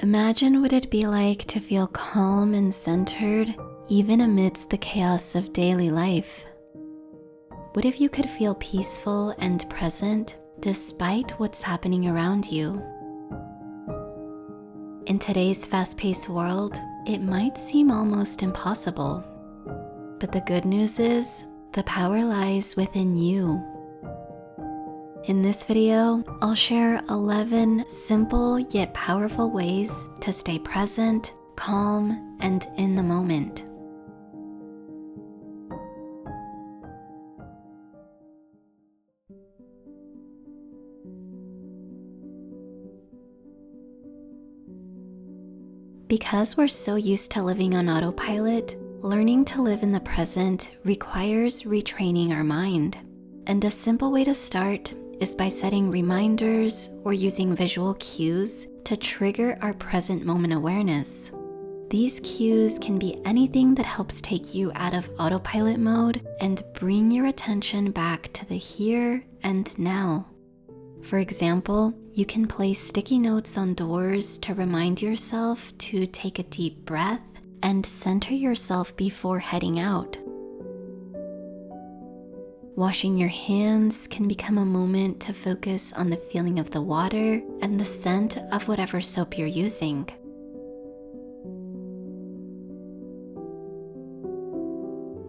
Imagine what it'd be like to feel calm and centered even amidst the chaos of daily life. What if you could feel peaceful and present despite what's happening around you? In today's fast-paced world, it might seem almost impossible. But the good news is, the power lies within you. In this video, I'll share 11 simple yet powerful ways to stay present, calm, and in the moment. Because we're so used to living on autopilot, learning to live in the present requires retraining our mind. And a simple way to start is by setting reminders or using visual cues to trigger our present moment awareness. These cues can be anything that helps take you out of autopilot mode and bring your attention back to the here and now. For example, you can place sticky notes on doors to remind yourself to take a deep breath and center yourself before heading out. Washing your hands can become a moment to focus on the feeling of the water and the scent of whatever soap you're using.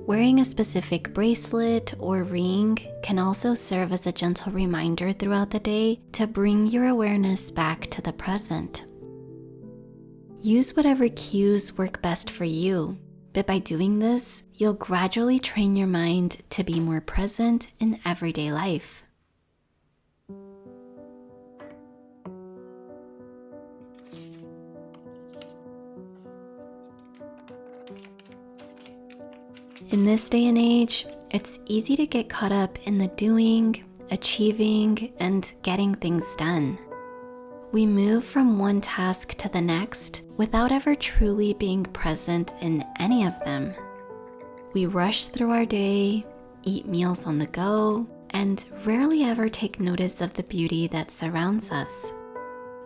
Wearing a specific bracelet or ring can also serve as a gentle reminder throughout the day to bring your awareness back to the present. Use whatever cues work best for you, but by doing this, you'll gradually train your mind to be more present in everyday life. In this day and age, it's easy to get caught up in the doing, achieving, and getting things done. We move from one task to the next without ever truly being present in any of them. We rush through our day, eat meals on the go, and rarely ever take notice of the beauty that surrounds us.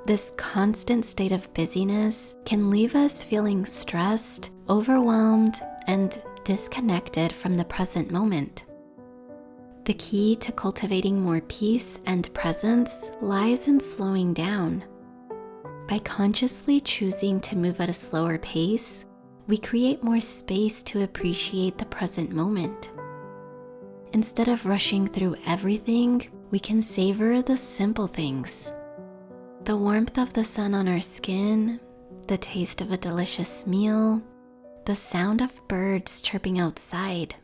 This constant state of busyness can leave us feeling stressed, overwhelmed, and disconnected from the present moment. The key to cultivating more peace and presence lies in slowing down. By consciously choosing to move at a slower pace, we create more space to appreciate the present moment. Instead of rushing through everything, we can savor the simple things. The warmth of the sun on our skin, the taste of a delicious meal, the sound of birds chirping outside.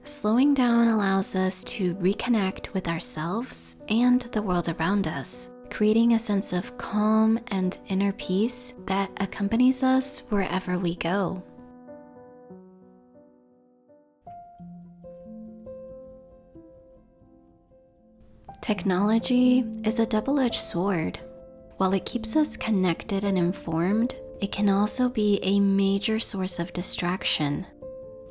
Slowing down allows us to reconnect with ourselves and the world around us, creating a sense of calm and inner peace that accompanies us wherever we go. Technology is a double-edged sword. While it keeps us connected and informed, it can also be a major source of distraction.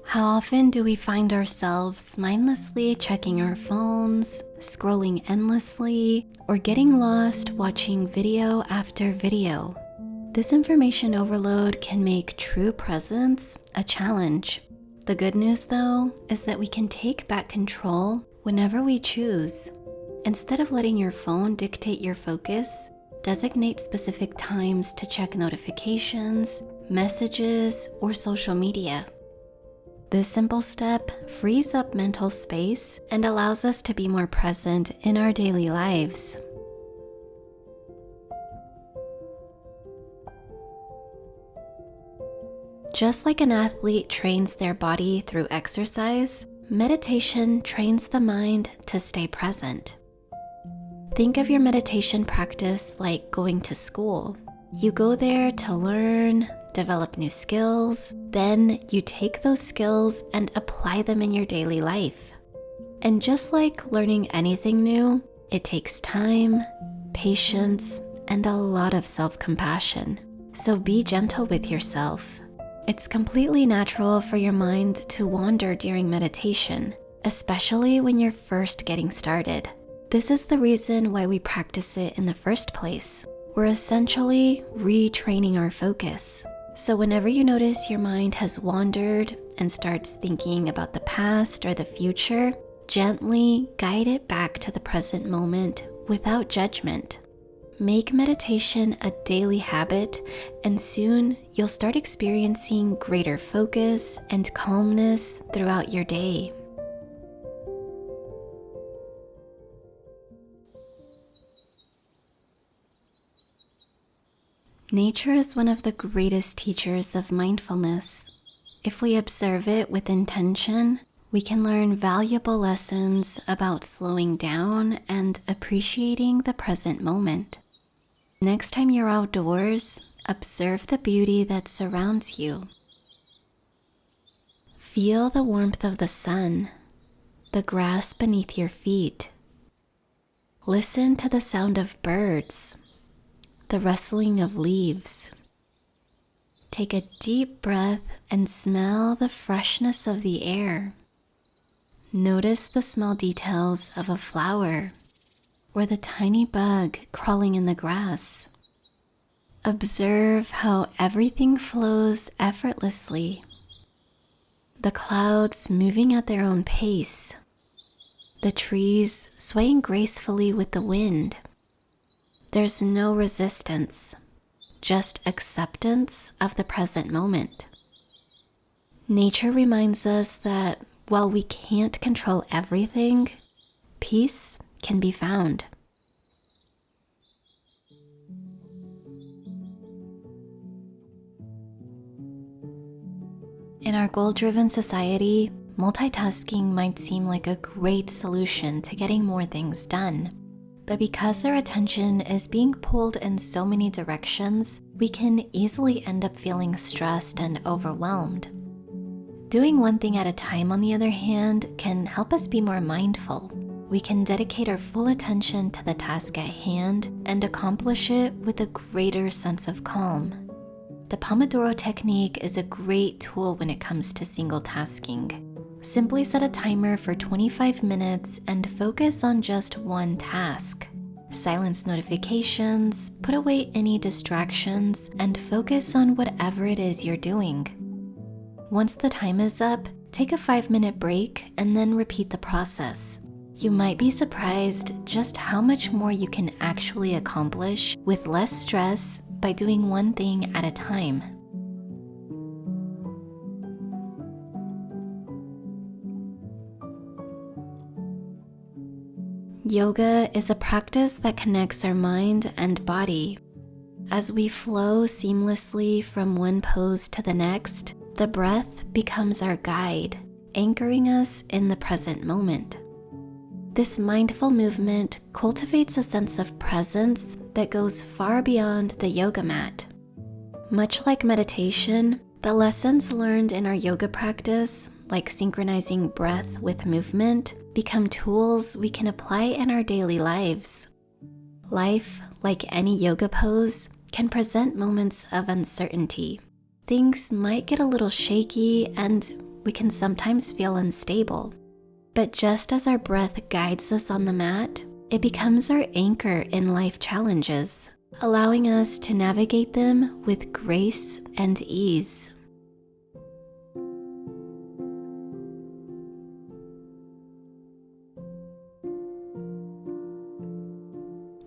How often do we find ourselves mindlessly checking our phones, scrolling endlessly, or getting lost watching video after video? This information overload can make true presence a challenge. The good news, though, is that we can take back control whenever we choose. Instead of letting your phone dictate your focus, designate specific times to check notifications, messages, or social media. This simple step frees up mental space and allows us to be more present in our daily lives. Just like an athlete trains their body through exercise, meditation trains the mind to stay present. Think of your meditation practice like going to school. You go there to learn, develop new skills, then you take those skills and apply them in your daily life. And just like learning anything new, it takes time, patience, and a lot of self-compassion. So be gentle with yourself. It's completely natural for your mind to wander during meditation, especially when you're first getting started. This is the reason why we practice it in the first place. We're essentially retraining our focus. So whenever you notice your mind has wandered and starts thinking about the past or the future, gently guide it back to the present moment without judgment. Make meditation a daily habit, and soon you'll start experiencing greater focus and calmness throughout your day. Nature is one of the greatest teachers of mindfulness. If we observe it with intention, we can learn valuable lessons about slowing down and appreciating the present moment. Next time you're outdoors, observe the beauty that surrounds you. Feel the warmth of the sun, the grass beneath your feet. Listen to the sound of birds, the rustling of leaves. Take a deep breath and smell the freshness of the air. Notice the small details of a flower or the tiny bug crawling in the grass. Observe how everything flows effortlessly. The clouds moving at their own pace. The trees swaying gracefully with the wind. There's no resistance, just acceptance of the present moment. Nature reminds us that while we can't control everything, peace can be found. In our goal-driven society, multitasking might seem like a great solution to getting more things done. But because our attention is being pulled in so many directions, we can easily end up feeling stressed and overwhelmed. Doing one thing at a time, on the other hand, can help us be more mindful. We can dedicate our full attention to the task at hand and accomplish it with a greater sense of calm. The Pomodoro technique is a great tool when it comes to single tasking. Simply set a timer for 25 minutes and focus on just one task. Silence notifications, put away any distractions, and focus on whatever it is you're doing. Once the time is up, take a 5-minute break and then repeat the process. You might be surprised just how much more you can actually accomplish with less stress by doing one thing at a time. Yoga is a practice that connects our mind and body. As we flow seamlessly from one pose to the next, the breath becomes our guide, anchoring us in the present moment. This mindful movement cultivates a sense of presence that goes far beyond the yoga mat. Much like meditation, the lessons learned in our yoga practice, like synchronizing breath with movement, become tools we can apply in our daily lives. Life, like any yoga pose, can present moments of uncertainty. Things might get a little shaky and we can sometimes feel unstable. But just as our breath guides us on the mat, it becomes our anchor in life challenges, allowing us to navigate them with grace and ease.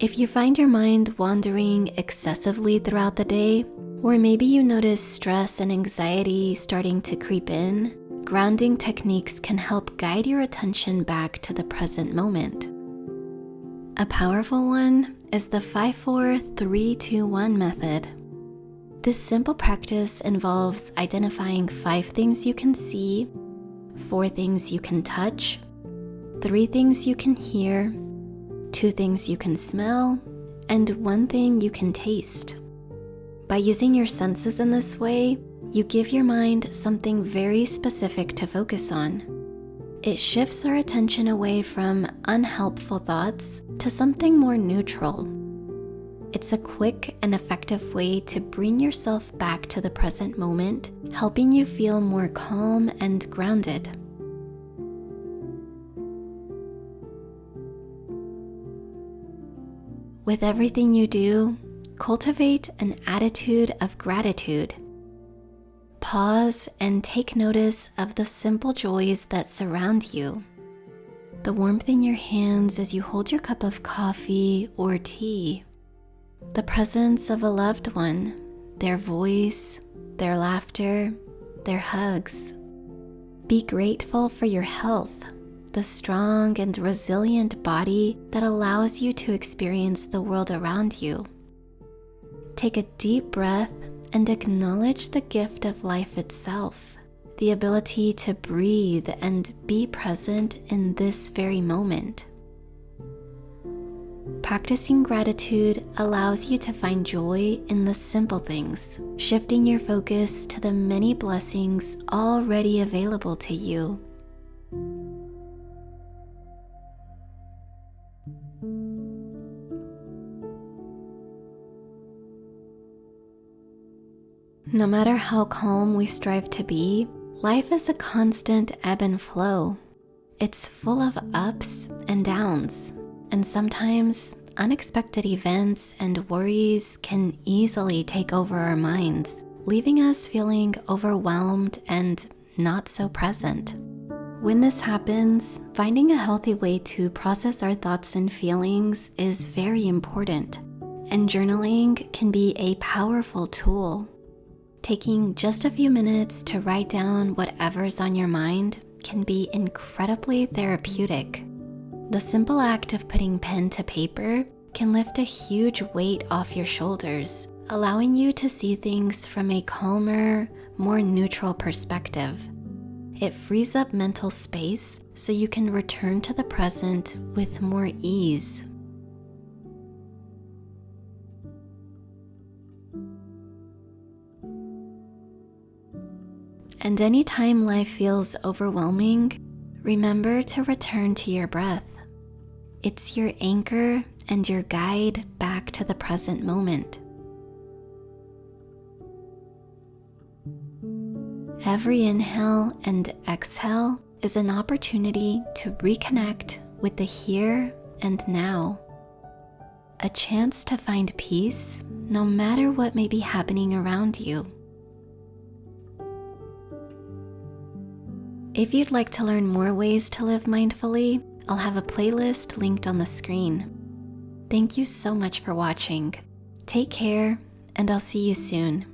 If you find your mind wandering excessively throughout the day, or maybe you notice stress and anxiety starting to creep in, grounding techniques can help guide your attention back to the present moment. A powerful one is the 5-4-3-2-1 method. This simple practice involves identifying 5 things you can see, 4 things you can touch, 3 things you can hear, 2 things you can smell, and 1 thing you can taste. By using your senses in this way, you give your mind something very specific to focus on. It shifts our attention away from unhelpful thoughts to something more neutral. It's a quick and effective way to bring yourself back to the present moment, helping you feel more calm and grounded. With everything you do, cultivate an attitude of gratitude. Pause and take notice of the simple joys that surround you. The warmth in your hands as you hold your cup of coffee or tea. The presence of a loved one, their voice, their laughter, their hugs. Be grateful for your health, the strong and resilient body that allows you to experience the world around you. Take a deep breath and acknowledge the gift of life itself, the ability to breathe and be present in this very moment. Practicing gratitude allows you to find joy in the simple things, shifting your focus to the many blessings already available to you. No matter how calm we strive to be, life is a constant ebb and flow. It's full of ups and downs, and sometimes unexpected events and worries can easily take over our minds, leaving us feeling overwhelmed and not so present. When this happens, finding a healthy way to process our thoughts and feelings is very important, and journaling can be a powerful tool. Taking just a few minutes to write down whatever's on your mind can be incredibly therapeutic. The simple act of putting pen to paper can lift a huge weight off your shoulders, allowing you to see things from a calmer, more neutral perspective. It frees up mental space so you can return to the present with more ease. And anytime life feels overwhelming, remember to return to your breath. It's your anchor and your guide back to the present moment. Every inhale and exhale is an opportunity to reconnect with the here and now. A chance to find peace no matter what may be happening around you. If you'd like to learn more ways to live mindfully, I'll have a playlist linked on the screen. Thank you so much for watching. Take care, and I'll see you soon.